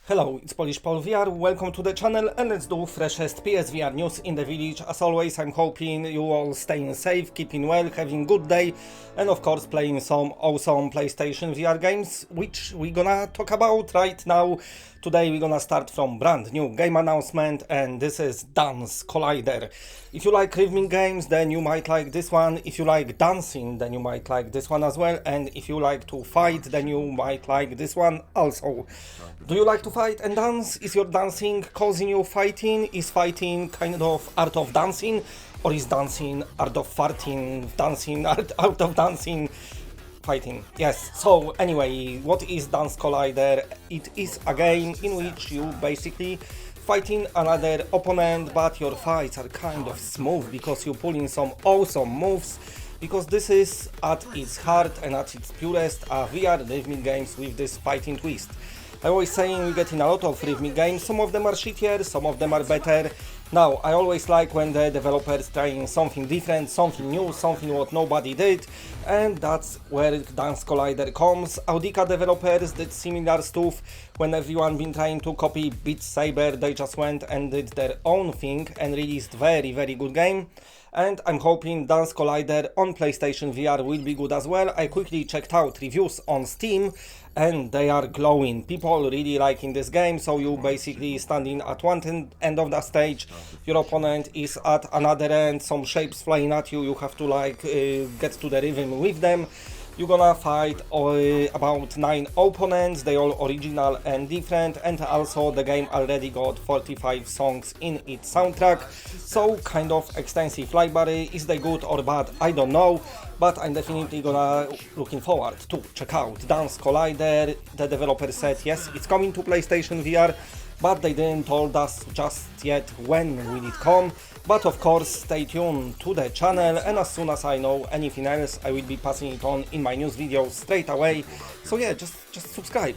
Hello, it's Polish PolVR, welcome to the channel and let's do freshest PSVR news in the village. As always, I'm hoping you all staying safe, keeping well, having good day and of course playing some awesome PlayStation VR games, which we're gonna talk about right now. Today we're gonna start from brand new game announcement and this is Dance Collider. If you like rhythmic games, then you might like this one. If you like dancing, then you might like this one as well. And if you like to fight, then you might like this one also. Do you like to fight and dance? Is your dancing causing you fighting? Is fighting kind of art of dancing? Or is dancing art of farting? Dancing art out of dancing? Fighting. Yes. So anyway, what is Dance Collider? It is a game in which you basically fighting another opponent, but your fights are kind of smooth because you pull in some awesome moves. Because this is at its heart and at its purest a VR rhythmic games with this fighting twist. I always saying we're getting a lot of rhythmic games, some of them are shittier, some of them are better. Now, I always like when the developers trying something different, something new, something what nobody did, and that's where Dance Collider comes. Audica developers did similar stuff when everyone been trying to copy Beat Saber. They just went and did their own thing and released very good game. And I'm hoping Dance Collider on PlayStation VR will be good as well. I quickly checked out reviews on Steam and they are glowing. People really liking this game, so you basically standing at one end of the stage, your opponent is at another end, some shapes flying at you, you have to like get to the rhythm with them. You're gonna fight about 9 opponents, they all original and different, and also the game already got 45 songs in its soundtrack, so kind of extensive library. Is they good or bad? I don't know, but I'm definitely gonna looking forward to check out Dance Collider. The developer said yes, it's coming to PlayStation VR, but they didn't told us just yet when will it come. But of course, stay tuned to the channel, and as soon as I know anything else, I will be passing it on in my news videos straight away. So yeah, just subscribe.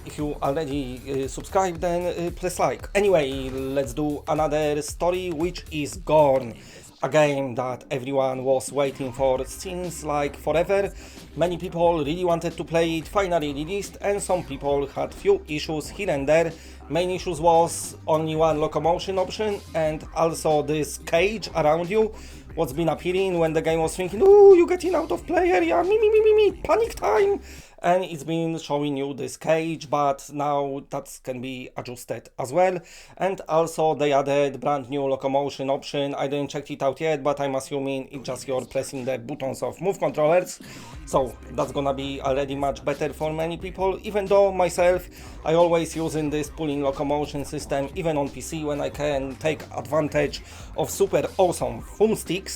If you already subscribed, then please like. Anyway, let's do another story, which is Gorn. A game that everyone was waiting for since like forever. Many people really wanted to play it, finally released, and some people had few issues here and there. Main issues was only one locomotion option and also this cage around you what's been appearing when the game was thinking, oh, you're getting out of play area, me, panic time. And it's been showing you this cage, but now that can be adjusted as well. And also they added brand new locomotion option. I didn't check it out yet, but I'm assuming it's just you're pressing the buttons of move controllers. So that's gonna be already much better for many people, even though myself, I always using this pulling locomotion system, even on PC when I can take advantage of super awesome thumbsticks.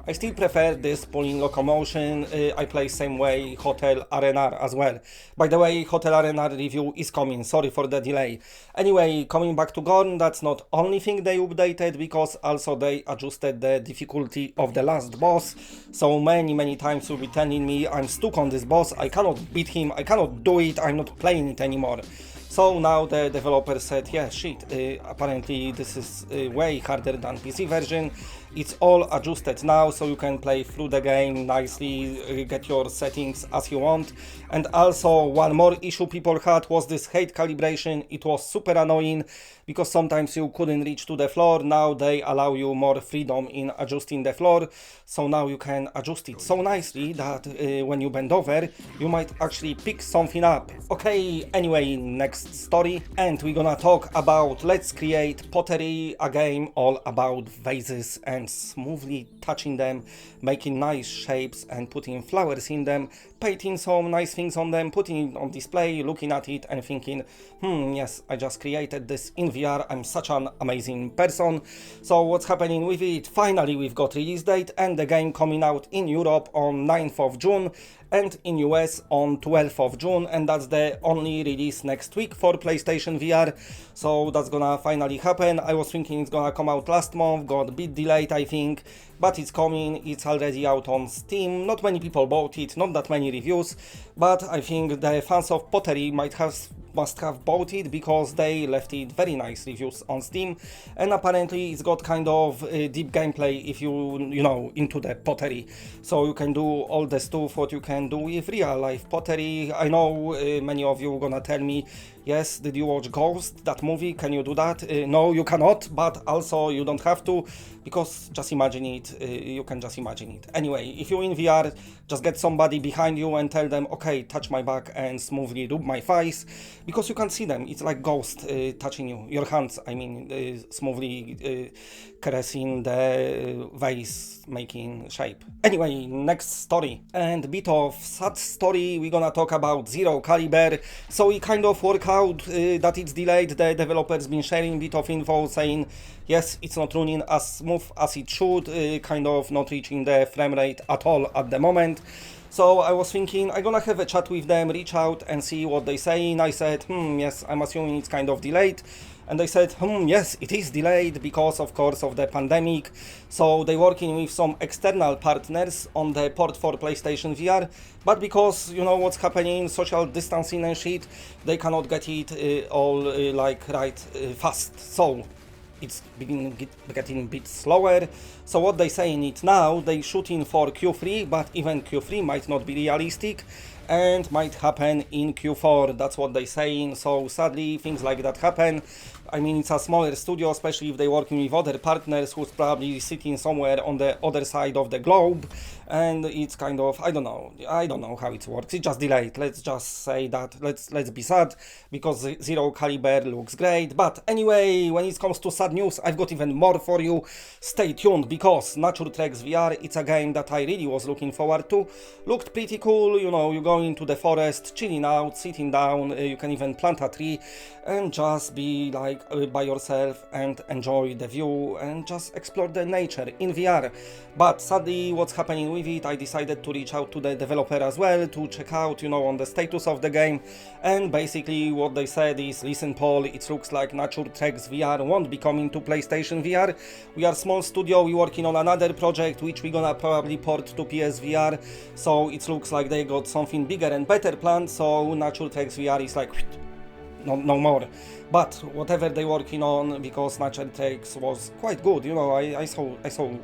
I still prefer this pulling locomotion. I play same way Hotel Arena as well. By the way, Hotel Arena review is coming, sorry for the delay. Anyway, coming back to Gorn, that's not only thing they updated, because also they adjusted the difficulty of the last boss. So many times you'll be telling me I'm stuck on this boss, I cannot beat him, I cannot do it, I'm not playing it anymore. So now the developer said, yeah, shit, apparently this is way harder than PC version. It's all adjusted now, so you can play through the game nicely, get your settings as you want. And also one more issue people had was this height calibration. It was super annoying because sometimes you couldn't reach to the floor. Now they allow you more freedom in adjusting the floor. So now you can adjust it so nicely that when you bend over, you might actually pick something up. Okay, anyway, next story. And we're gonna talk about Let's Create Pottery, a game all about vases and smoothly touching them, making nice shapes and putting flowers in them, painting some nice things on them, putting it on display, looking at it and thinking, yes, I just created this in VR, I'm such an amazing person. So what's happening with it? Finally we've got release date and the game coming out in Europe on 9th of June and in US on 12th of June, and that's the only release next week for PlayStation VR. So that's gonna finally happen. I was thinking it's gonna come out last month, got a bit delayed I think, but it's coming, it's already out on Steam. Not many people bought it, not that many reviews, but I think the fans of Pottery might have must have bought it because they left it very nice reviews on Steam, and apparently it's got kind of deep gameplay if you know, into the pottery. So you can do all the stuff what you can do with real life pottery. I know many of you gonna tell me, yes, did you watch Ghost, that movie? Can you do that? No, you cannot, but also you don't have to, because just imagine it, you can just imagine it. Anyway, if you're in VR, just get somebody behind you and tell them, okay, touch my back and smoothly rub my thighs, because you can't see them. It's like Ghost touching you, your hands, I mean, smoothly caressing the vase making shape. Anyway, next story, and a bit of sad story. We're gonna talk about Zero Caliber. So it kind of worked out that it's delayed. The developer's been sharing a bit of info saying yes, it's not running as smooth as it should, kind of not reaching the frame rate at all at the moment. So I was thinking I'm gonna have a chat with them, reach out and see what they saying. I said, yes, I'm assuming it's kind of delayed. And they said, yes, it is delayed because, of course, of the pandemic. So they're working with some external partners on the port for PlayStation VR. But because, you know, what's happening, social distancing and shit, they cannot get it all fast. So it's getting a bit slower. So what they saying it now, they shooting for Q3, but even Q3 might not be realistic and might happen in Q4. That's what they saying. So sadly, things like that happen. I mean, it's a smaller studio, especially if they're working with other partners who's probably sitting somewhere on the other side of the globe, and it's kind of, I don't know how it works. It's just delayed. Let's just say that. Let's be sad, because Zero Caliber looks great. But anyway, when it comes to sad news, I've got even more for you. Stay tuned, because Nature Treks VR, it's a game that I really was looking forward to. Looked pretty cool, you know, you go into the forest, chilling out, sitting down, you can even plant a tree and just be like by yourself and enjoy the view and just explore the nature in VR. But sadly, what's happening with it, I decided to reach out to the developer as well to check out, you know, on the status of the game. And basically what they said is, listen Paul, it looks like Nature Treks VR won't be coming to PlayStation VR. We are small studio, we're working on another project which we're gonna probably port to PSVR. So it looks like they got something bigger and better planned, so Nature Treks VR is like no more. But whatever they're working on, because Nature Treks was quite good, you know, I saw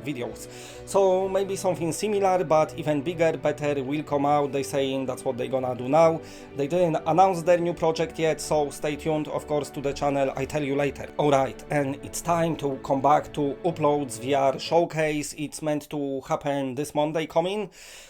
videos. So maybe something similar, but even bigger, better will come out. They saying that's what they're gonna do now. They didn't announce their new project yet, so stay tuned, of course, to the channel. I tell you later. Alright, and it's time to come back to UploadVR showcase. It's meant to happen this Monday coming,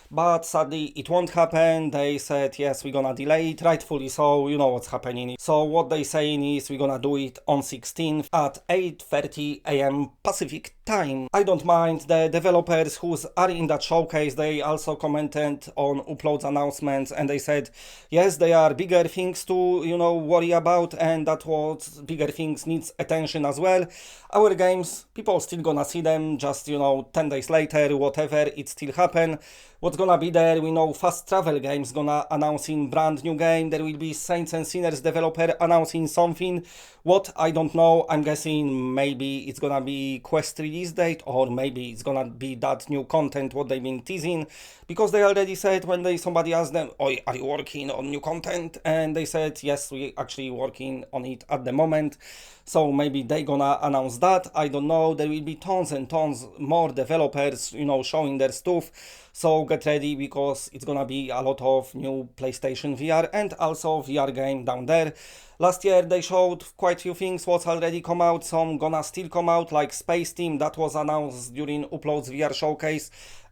but sadly it won't happen. They said yes, we're gonna delay it, rightfully so, you know what's happening. So what they saying is we're gonna do it on 16th at 8:30 AM Pacific time. I don't mind. The developers who are in that showcase, they also commented on Upload's announcements, and they said yes, there are bigger things to, you know, worry about, and that what bigger things needs attention as well. Our games, people still gonna see them, just, you know, 10 days later, whatever, it still happen. What's gonna be there, we know Fast Travel Games gonna announcing brand new game. There will be Saints and Sinners developer announcing something. What, I don't know. I'm guessing maybe it's gonna be Quest release date, or maybe it's gonna be that new content what they've been teasing, because they already said when somebody asked them, oh, are you working on new content? And they said yes, we actually working on it at the moment. So maybe they gonna announce that. I don't know. There will be tons and tons more developers, you know, showing their stuff. So get ready, because it's gonna be a lot of new PlayStation VR and also VR game down there. Last year they showed quite a few things what's already come out, some gonna still come out, like Space Team that was announced during Upload's VR showcase.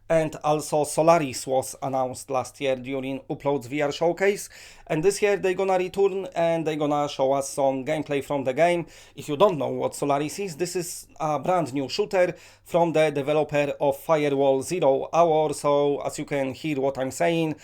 And also Solaris was announced last year during Upload's VR showcase. And this year they're gonna return and they're gonna show us some gameplay from the game. If you don't know what Solaris is, this is a brand new shooter from the developer of Firewall 0 Hour. So as you can hear what I'm saying,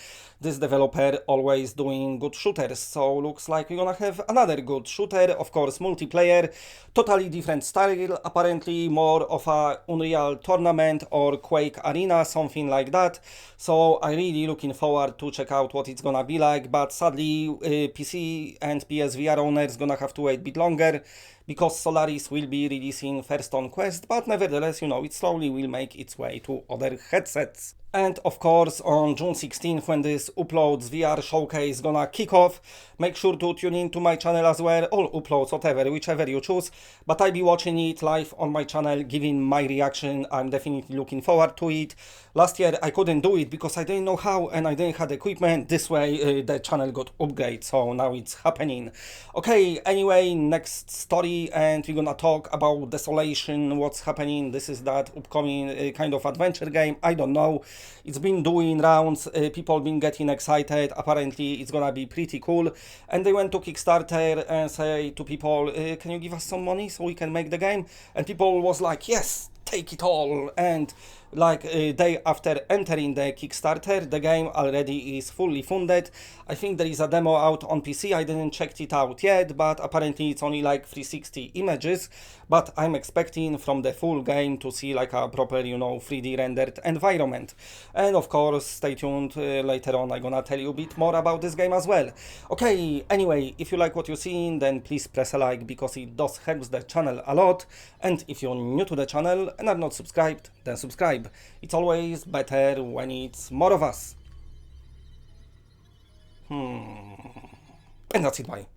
this developer always doing good shooters. So looks like we're gonna have another good shooter, of course multiplayer, totally different style, apparently more of a Unreal Tournament or Quake Arena, something like that. So I'm really looking forward to check out what it's gonna be like, but sadly PC and PSVR owners gonna have to wait a bit longer, because Solaris will be releasing first on Quest, but nevertheless, you know, it slowly will make its way to other headsets. And of course, on June 16th, when this UploadVR showcase gonna kick off, make sure to tune in to my channel as well, or uploads, whatever, whichever you choose. But I'll be watching it live on my channel, giving my reaction. I'm definitely looking forward to it. Last year I couldn't do it because I didn't know how and I didn't have equipment. This way the channel got upgraded, so now it's happening. Okay, anyway, next story, and we're gonna talk about Desolation, what's happening. This is that upcoming kind of adventure game. I don't know. It's been doing rounds, people been getting excited. Apparently it's gonna be pretty cool, and they went to Kickstarter and say to people, can you give us some money so we can make the game? And people was like, yes, take it all. And like a day after entering the Kickstarter, the game already is fully funded. I think there is a demo out on PC. I didn't check it out yet, but apparently it's only like 360 images. But I'm expecting from the full game to see like a proper, you know, 3D rendered environment. And of course, stay tuned. Later on I'm gonna tell you a bit more about this game as well. Okay, anyway, if you like what you're seeing, then please press a like, because it does help the channel a lot. And if you're new to the channel and are not subscribed, then subscribe. It's always better when it's more of us. And that's it, bye.